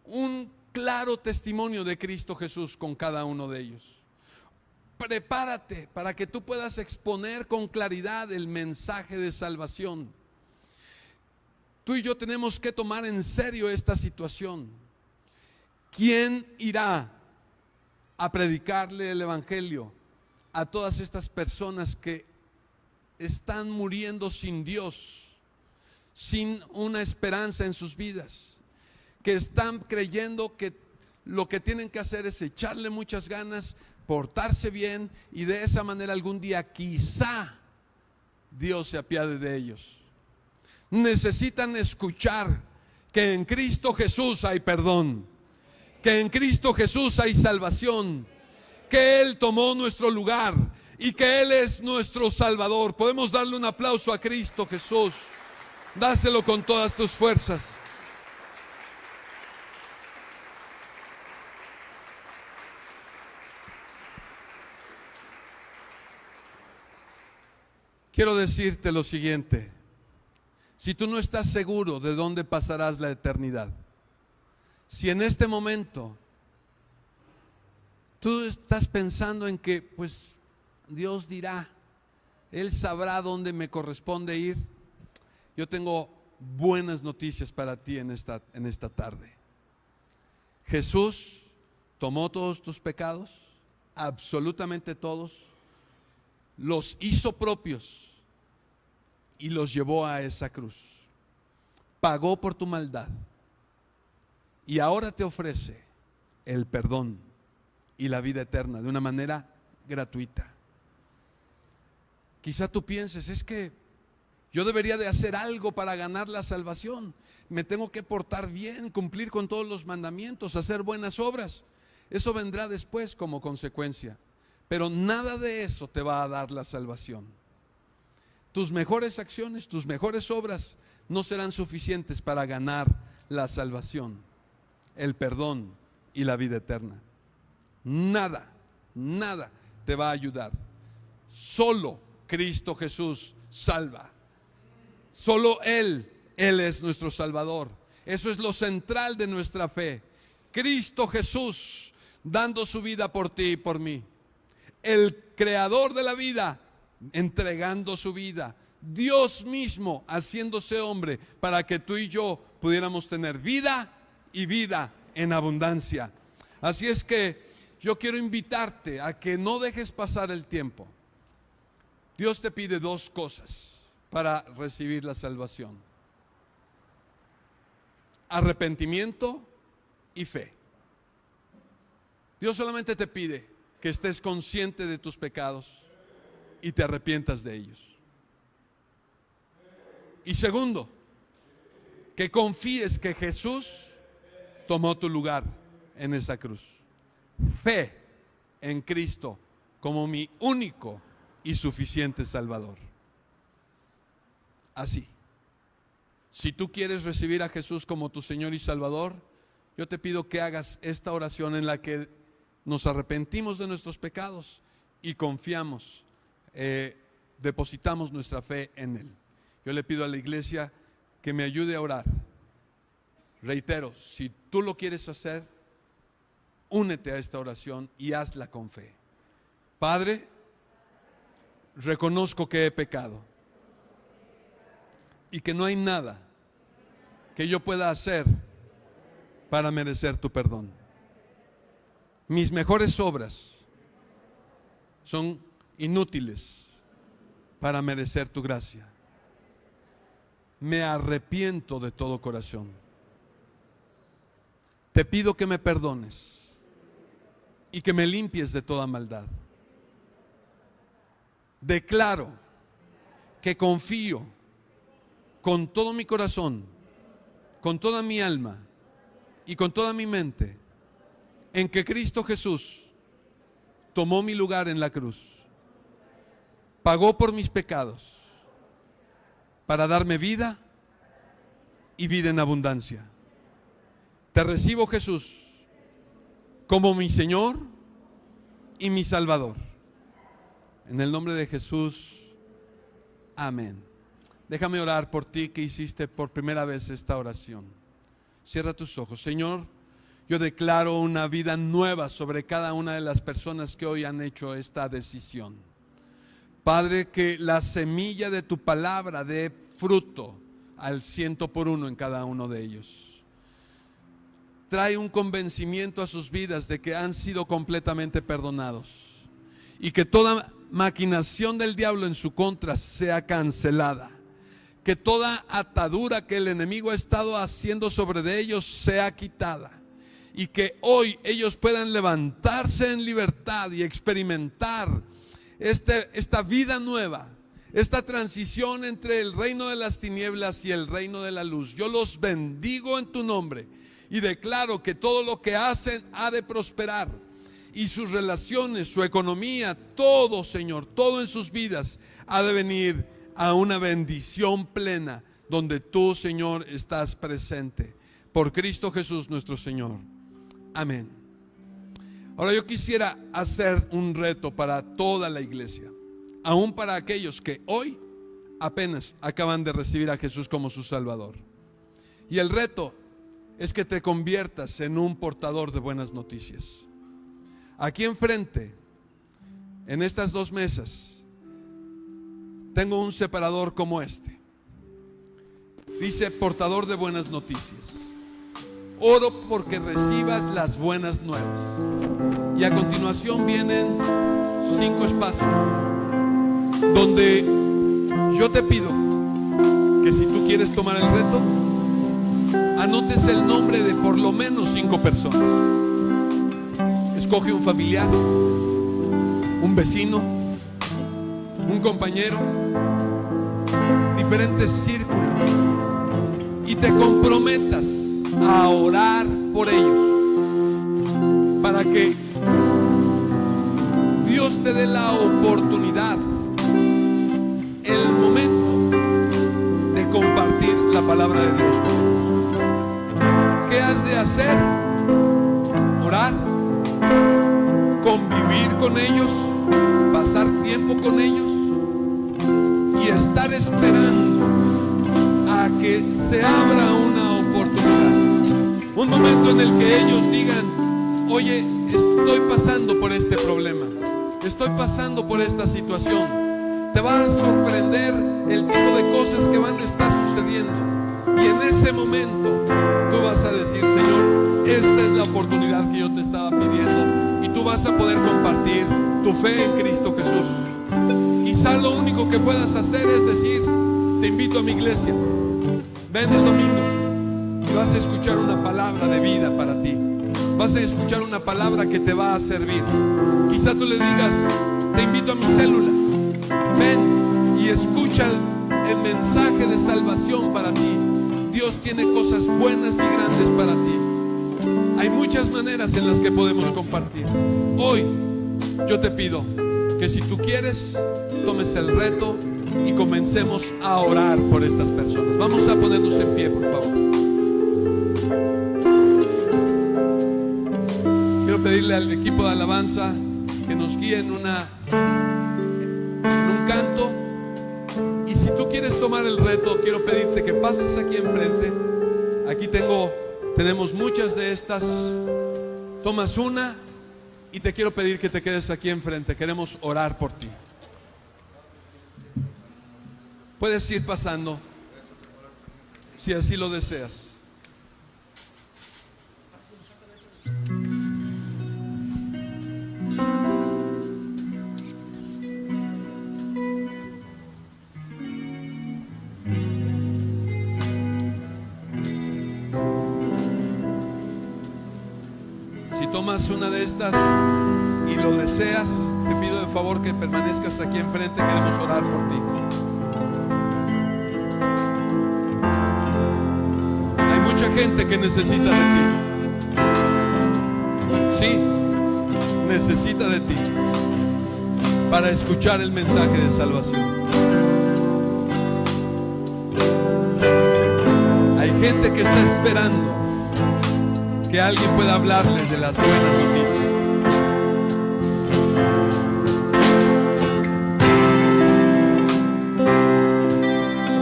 un claro testimonio de Cristo Jesús con cada uno de ellos. Prepárate para que tú puedas exponer con claridad el mensaje de salvación. Tú y yo tenemos que tomar en serio esta situación. ¿Quién irá a predicarle el evangelio a todas estas personas que están muriendo sin Dios, sin una esperanza en sus vidas? Que están creyendo que lo que tienen que hacer es echarle muchas ganas, portarse bien, y de esa manera algún día quizá Dios se apiade de ellos. Necesitan escuchar que en Cristo Jesús hay perdón, que en Cristo Jesús hay salvación, que Él tomó nuestro lugar y que Él es nuestro Salvador. Podemos darle un aplauso a Cristo Jesús. Dáselo con todas tus fuerzas. Quiero decirte lo siguiente: si tú no estás seguro de dónde pasarás la eternidad, si en este momento tú estás pensando en que pues Dios dirá, Él sabrá dónde me corresponde ir, yo tengo buenas noticias para ti en esta tarde. Jesús tomó todos tus pecados, absolutamente todos, los hizo propios y los llevó a esa cruz. Pagó por tu maldad y ahora te ofrece el perdón y la vida eterna de una manera gratuita. Quizá tú pienses, es que yo debería de hacer algo para ganar la salvación. Me tengo que portar bien, cumplir con todos los mandamientos, hacer buenas obras. Eso vendrá después como consecuencia. Pero nada de eso te va a dar la salvación. Tus mejores acciones, tus mejores obras no serán suficientes para ganar la salvación, el perdón y la vida eterna. Nada, nada. te va a ayudar. Solo Cristo Jesús salva. Solo Él es nuestro Salvador. Eso es lo central de nuestra fe. Cristo Jesús dando su vida por ti y por mí. El creador de la vida entregando su vida. Dios mismo haciéndose hombre para que tú y yo pudiéramos tener vida y vida en abundancia. Así es que yo quiero invitarte a que no dejes pasar el tiempo. Dios te pide dos cosas para recibir la salvación: arrepentimiento y fe. Dios solamente te pide que estés consciente de tus pecados y te arrepientas de ellos. Y segundo, que confíes que Jesús tomó tu lugar en esa cruz. Fe en Cristo como mi único y suficiente Salvador. Así, si tú quieres recibir a Jesús como tu Señor y Salvador, yo te pido que hagas esta oración en la que nos arrepentimos de nuestros pecados y confiamos, depositamos nuestra fe en Él. Yo le pido a la iglesia que me ayude a orar. Reitero, si tú lo quieres hacer, únete a esta oración y hazla con fe. Padre, reconozco que he pecado y que no hay nada que yo pueda hacer para merecer tu perdón. Mis mejores obras son inútiles para merecer tu gracia. Me arrepiento de todo corazón. Te pido que me perdones y que me limpies de toda maldad. Declaro que confío con todo mi corazón, con toda mi alma y con toda mi mente en que Cristo Jesús tomó mi lugar en la cruz, pagó por mis pecados para darme vida y vida en abundancia. Te recibo, Jesús, como mi Señor y mi Salvador. En el nombre de Jesús, amén. Déjame orar por ti que hiciste por primera vez esta oración. Cierra tus ojos. Señor, yo declaro una vida nueva sobre cada una de las personas que hoy han hecho esta decisión. Padre, que la semilla de tu palabra dé fruto al 100% en cada uno de ellos. Trae un convencimiento a sus vidas de que han sido completamente perdonados y que toda maquinación del diablo en su contra sea cancelada. Que toda atadura que el enemigo ha estado haciendo sobre de ellos sea quitada. Y que hoy ellos puedan levantarse en libertad y experimentar esta vida nueva, esta transición entre el reino de las tinieblas y el reino de la luz. Yo los bendigo en tu nombre y declaro que todo lo que hacen ha de prosperar, y sus relaciones, su economía, todo, Señor, todo en sus vidas ha de venir a una bendición plena donde tú, Señor, estás presente. Por Cristo Jesús nuestro Señor. Amén. Ahora yo quisiera hacer un reto para toda la iglesia, aún para aquellos que hoy apenas acaban de recibir a Jesús como su Salvador. Y el reto es que te conviertas en un portador de buenas noticias. Aquí enfrente, en estas dos mesas, tengo un separador como este. Dice portador de buenas noticias. Oro porque recibas las buenas nuevas. Y a continuación vienen 5 espacios donde yo te pido que si tú quieres tomar el reto, anotes el nombre de por lo menos 5 personas. Escoge un familiar, un vecino, un compañero, diferentes círculos, y te comprometas a orar por ellos para que Dios te dé la oportunidad, el momento de compartir la palabra de Dios con ellos. ¿Qué has de hacer? Orar, convivir con ellos, pasar tiempo con ellos y estar esperando a que se abra una oportunidad. Un momento en el que ellos digan: oye, estoy pasando por este problema, estoy pasando por esta situación. Te va a sorprender el tipo de cosas que van a estar sucediendo. Y en ese momento tú vas a decir: Señor, esta es la oportunidad que yo te estaba pidiendo. Y tú vas a poder compartir tu fe en Cristo Jesús. Quizá lo único que puedas hacer es decir: te invito a mi iglesia, ven el domingo y vas a escuchar una palabra de vida para ti. Vas a escuchar una palabra que te va a servir. Quizá tú le digas: te invito a mi célula, ven y escucha el mensaje de salvación para ti. Dios tiene cosas buenas y grandes para ti. Hay muchas maneras en las que podemos compartir. Hoy yo te pido que si tú quieres, tomes el reto y comencemos a orar por estas personas. Vamos a ponernos en pie, por favor. Quiero pedirle al equipo de alabanza que nos guíe en un canto. Y si tú quieres tomar el reto, quiero pedirte que pases aquí enfrente. Aquí tenemos muchas de estas. Tomas una y te quiero pedir que te quedes aquí enfrente. Queremos orar por ti. Puedes ir pasando si así lo deseas. Si tomas una de estas y lo deseas, te pido de favor que permanezcas aquí enfrente. Queremos orar por ti. Hay mucha gente que necesita de ti. Sí, necesita de ti para escuchar el mensaje de salvación. Hay gente que está esperando que alguien pueda hablarles de las buenas noticias.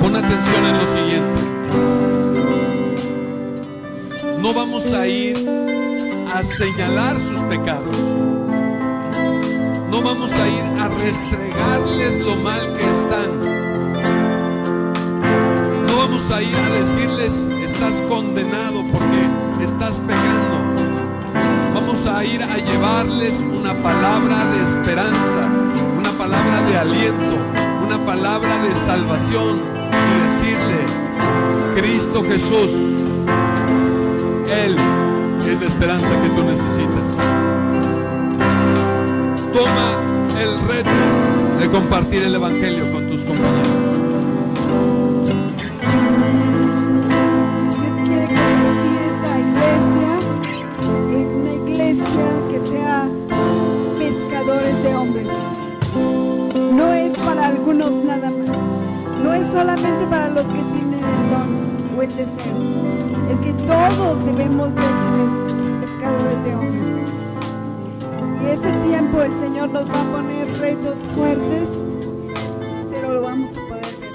Pon atención en lo siguiente. No vamos a ir a señalar sus pecados. No vamos a ir a restregarles lo mal que están. No vamos a ir a decirles: estás condenado porque estás pecando. Vamos a ir a llevarles una palabra de esperanza, una palabra de aliento, una palabra de salvación y decirle: Cristo Jesús, Él es la esperanza que tú necesitas. Toma el reto de compartir el evangelio con tus compañeros. Que sea pescadores de hombres. No es para algunos nada más. No es solamente para los que tienen el don o el deseo. Es que todos debemos de ser pescadores de hombres. Y ese tiempo el Señor nos va a poner retos fuertes, pero lo vamos a poder ver.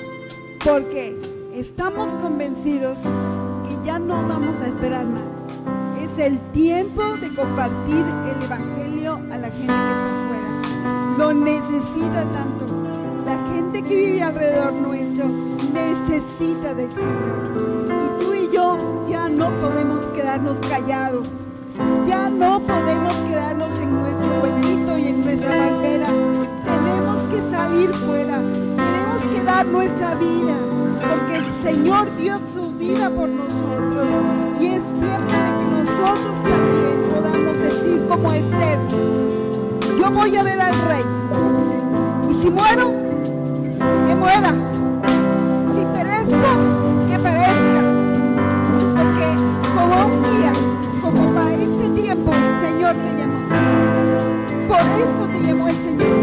Porque estamos convencidos que ya no vamos a esperar más. Es el tiempo de compartir el evangelio a la gente que está afuera. Lo necesita tanto. La gente que vive alrededor nuestro necesita del Señor. Y tú y yo ya no podemos quedarnos callados. Ya no podemos quedarnos en nuestro huequito y en nuestra palmera. Tenemos que salir fuera. Tenemos que dar nuestra vida. Porque el Señor dio su vida por nosotros. Y es tiempo de que nosotros también podamos decir como Esther: yo voy a ver al Rey, y si muero, que muera, si perezco, que perezca, porque como un día, como para este tiempo, el Señor te llamó. Por eso te llamó el Señor,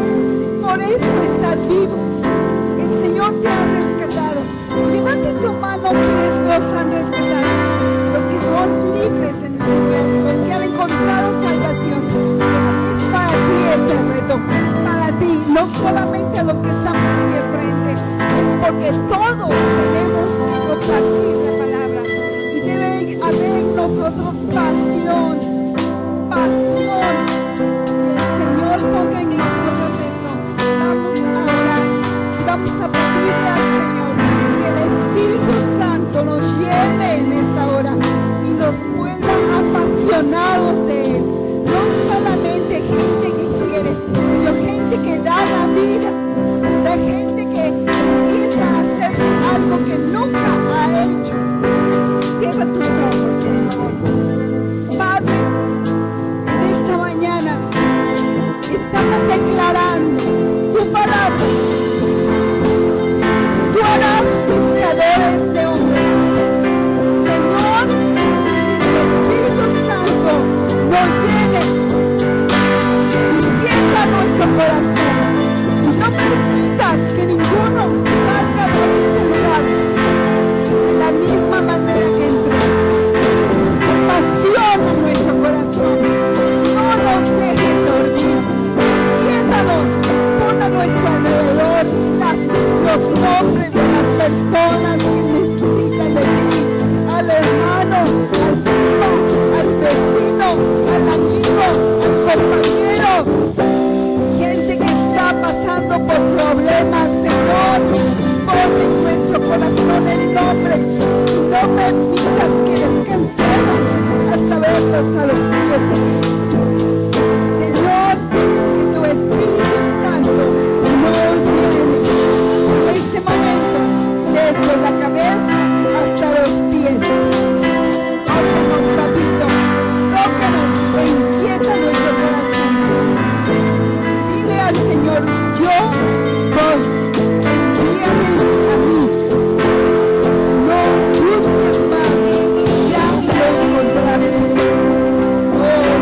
por eso estás vivo. El Señor te ha rescatado. Levanten su mano quienes los han rescatado, los que son libres en el Señor, los que han encontrado salvación. Pero es para ti este reto. no solamente a los que estamos aquí al frente, es porque todos tenemos que compartir la palabra y debe haber en nosotros pasión, pasión, y el Señor ponga en nosotros eso. Vamos a orar y vamos a pedirle al Señor que el Espíritu Santo nos llene en esta hora y nos vuelva apasionados de Él. No solamente gente que quiere, sino gente que da la vida, la gente que empieza a hacer algo que nunca ha hecho. Cierra tus ojos, por favor. Padre, en esta mañana estamos declarando tu palabra. Tú harás pescadores de hombres. Señor, que tu Espíritu Santo nos llene, entienda nuestro corazón. No permitas que ninguno salga de este lugar de la misma manera que entró. Apasiona nuestro corazón. No nos dejes dormir. Inquiétanos. Pon a nuestro alrededor los nombres de las personas que necesitan de ti. Al hermano, al primo, al vecino, al amigo, al compañero. Gente que está pasando por problemas, Señor, pon en nuestro corazón el nombre. No permitas que descansemos hasta verlos a los pies de Cristo. Señor, que tu Espíritu Santo nos llene en este momento, desde la cabeza hasta los pies. Tócanos, papito, tócanos e inquieta nuestro corazón. Dile al Señor, yo voy, envíame a mí. No busques más, ya lo encontraste. Oh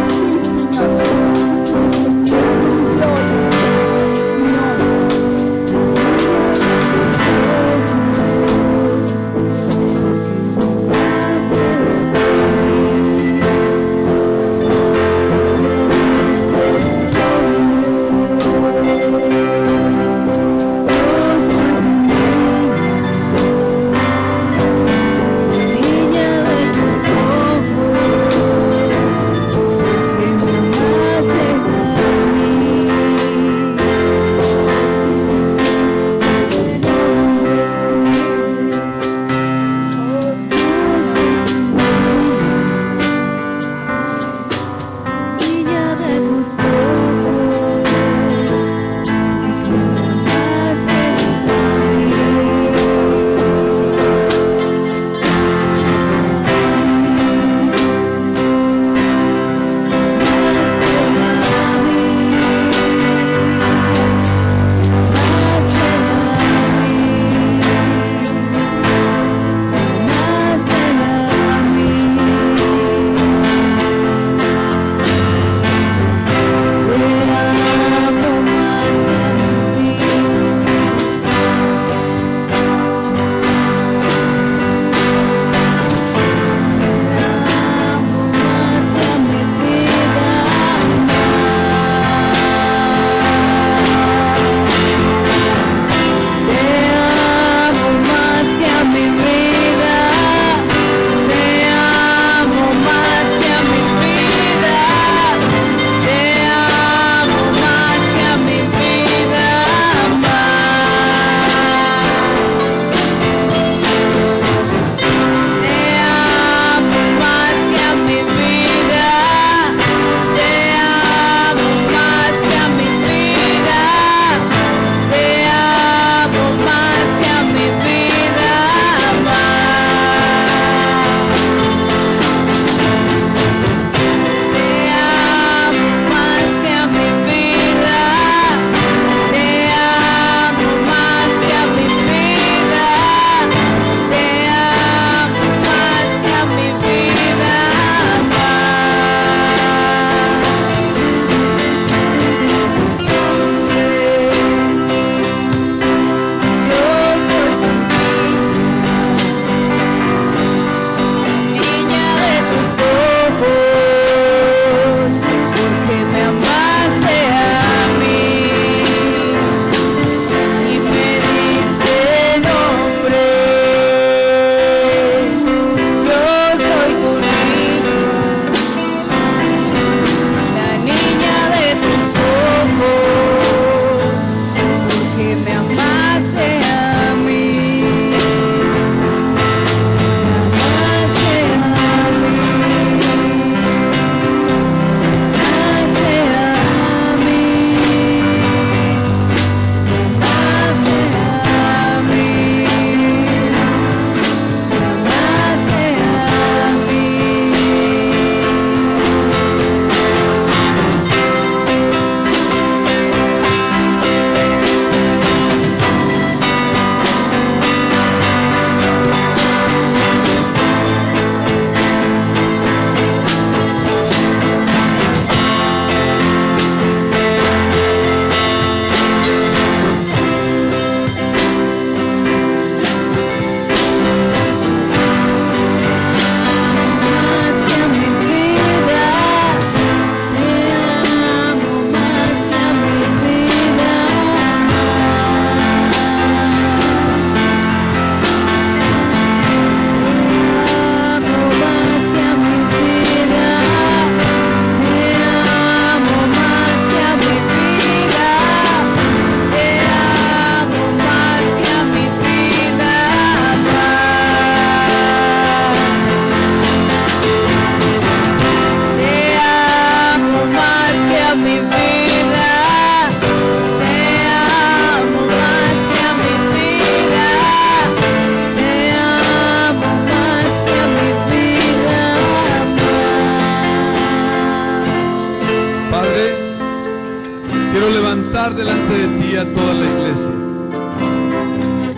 quiero levantar delante de ti a toda la iglesia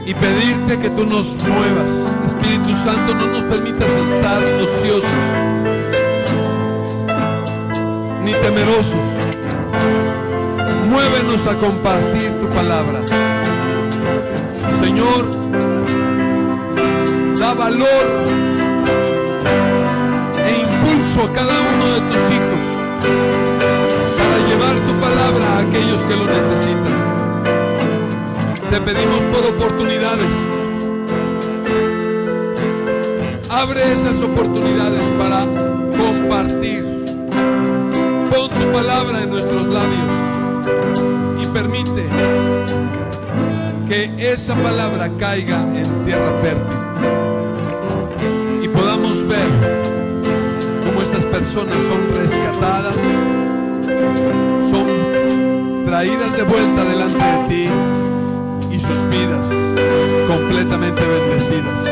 y pedirte que tú nos muevas. Espíritu Santo, no nos permitas estar ociosos ni temerosos. Muévenos a compartir tu palabra. Señor, da valor e impulso a cada uno de tus hijos para llevar tu palabra a aquellos que lo necesitan. Te pedimos por oportunidades. Abre esas oportunidades para compartir. Pon tu palabra en nuestros labios y permite que esa palabra caiga en tierra fértil y podamos ver cómo estas personas son rescatadas, son traídas de vuelta delante de ti y sus vidas completamente bendecidas.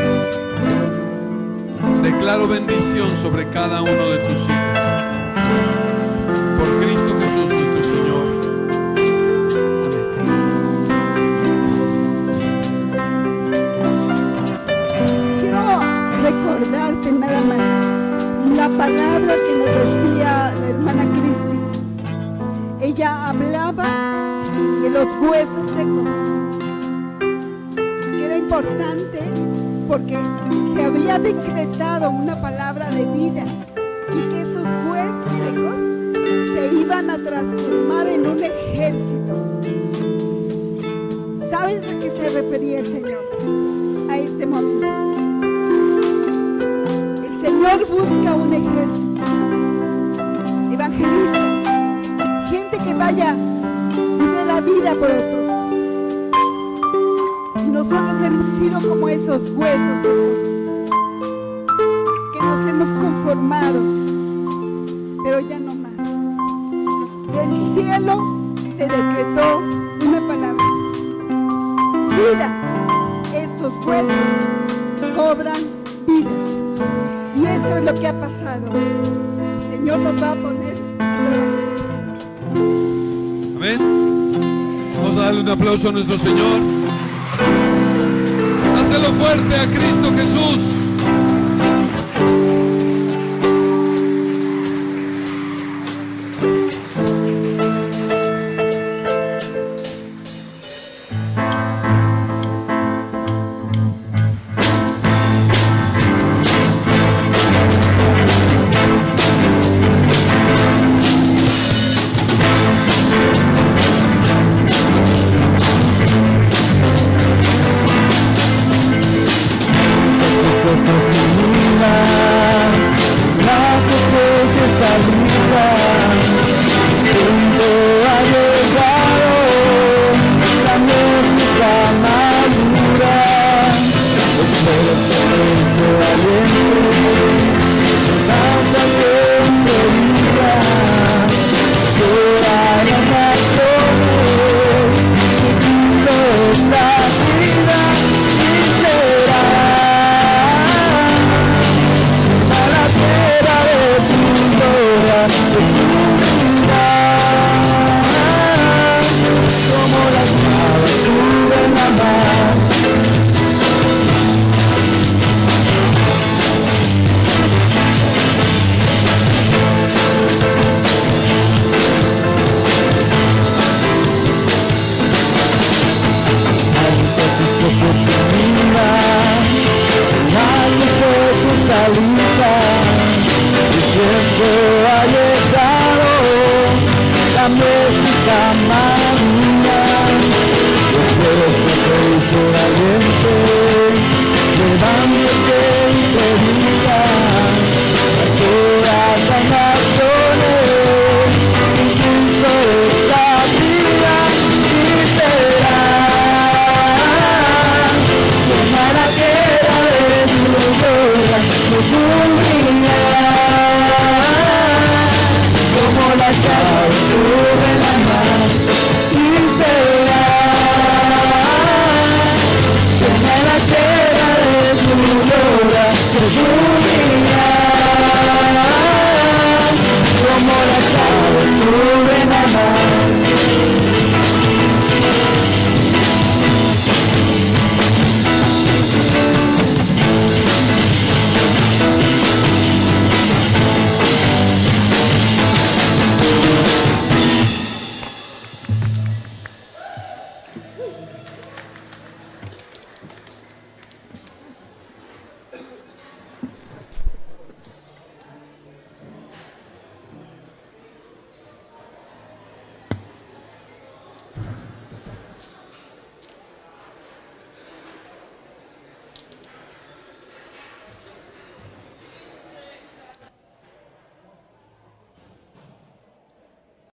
Declaro bendición sobre cada uno de tus hijos. Por Cristo Jesús nuestro Señor. Amén. Quiero recordarte nada más la palabra que nos decía la hermana Cristi. Ella hablaba de los huesos secos, que era importante porque se había decretado una palabra de vida y que esos huesos secos se iban a transformar en un ejército. ¿Sabes a qué se refería el Señor a este momento? El Señor busca un ejército, evangelistas, gente que vaya y dé la vida por otros. Nosotros hemos sido como esos huesos secos que nos hemos conformado, pero ya no más. Del cielo se decretó una palabra: vida. Estos huesos cobran vida. Y eso es lo que ha pasado. El Señor nos va a poner a trabajar. Amén. Vamos a darle un aplauso a nuestro Señor. Dáselo fuerte a Cristo Jesús.